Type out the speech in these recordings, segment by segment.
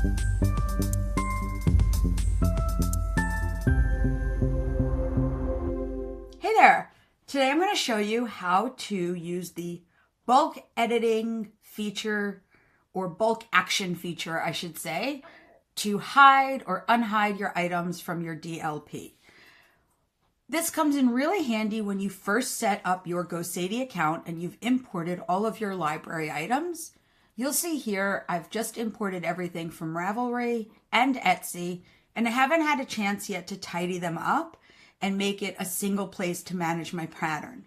Hey there! Today I'm going to show you how to use the bulk editing feature, or bulk action feature, I should say, to hide or unhide your items from your DLP. This comes in really handy when you first set up your GoSadi account and you've imported all of your library items. You'll see here I've just imported everything from Ravelry and Etsy, and I haven't had a chance yet to tidy them up and make it a single place to manage my pattern.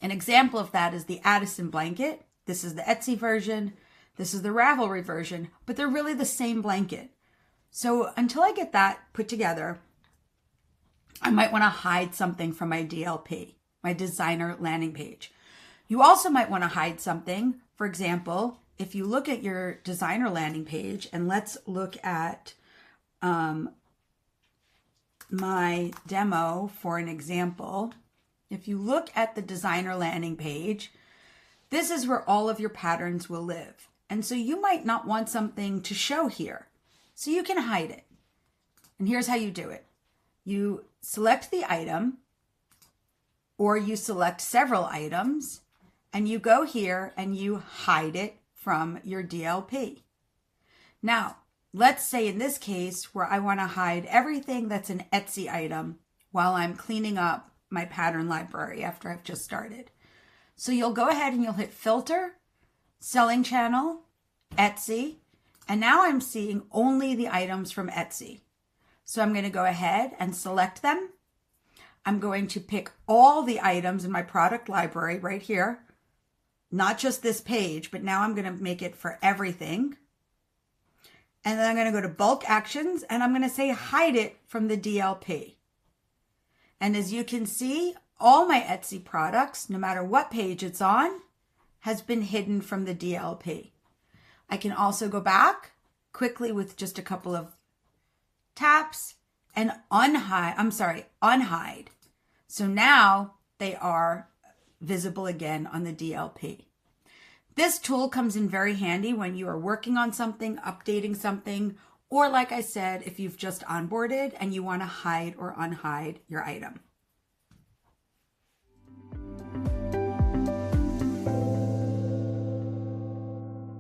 An example of that is the Addison blanket. This is the Etsy version. This is the Ravelry version, but they're really the same blanket. So until I get that put together, I might want to hide something from my DLP, my designer landing page. You also might want to hide something. For example, if you look at your designer landing page, and let's look at my demo for an example. If you look at the designer landing page, this is where all of your patterns will live. And so you might not want something to show here. So you can hide it. And here's how you do it. You select the item, or you select several items, and you go here and you hide it from your DLP. Now, let's say in this case where I want to hide everything that's an Etsy item while I'm cleaning up my pattern library after I've just started. So you'll go ahead and you'll hit Filter, Selling Channel, Etsy, and now I'm seeing only the items from Etsy. So I'm going to go ahead and select them. I'm going to pick all the items in my product library right here, not just this page, but now I'm going to make it for everything. And then I'm going to go to Bulk Actions, and I'm going to say hide it from the DLP. And as you can see, all my Etsy products, no matter what page it's on, has been hidden from the DLP. I can also go back quickly with just a couple of taps and unhide. So now they are visible again on the DLP. This tool comes in very handy when you are working on something, updating something, or like I said, if you've just onboarded and you want to hide or unhide your item.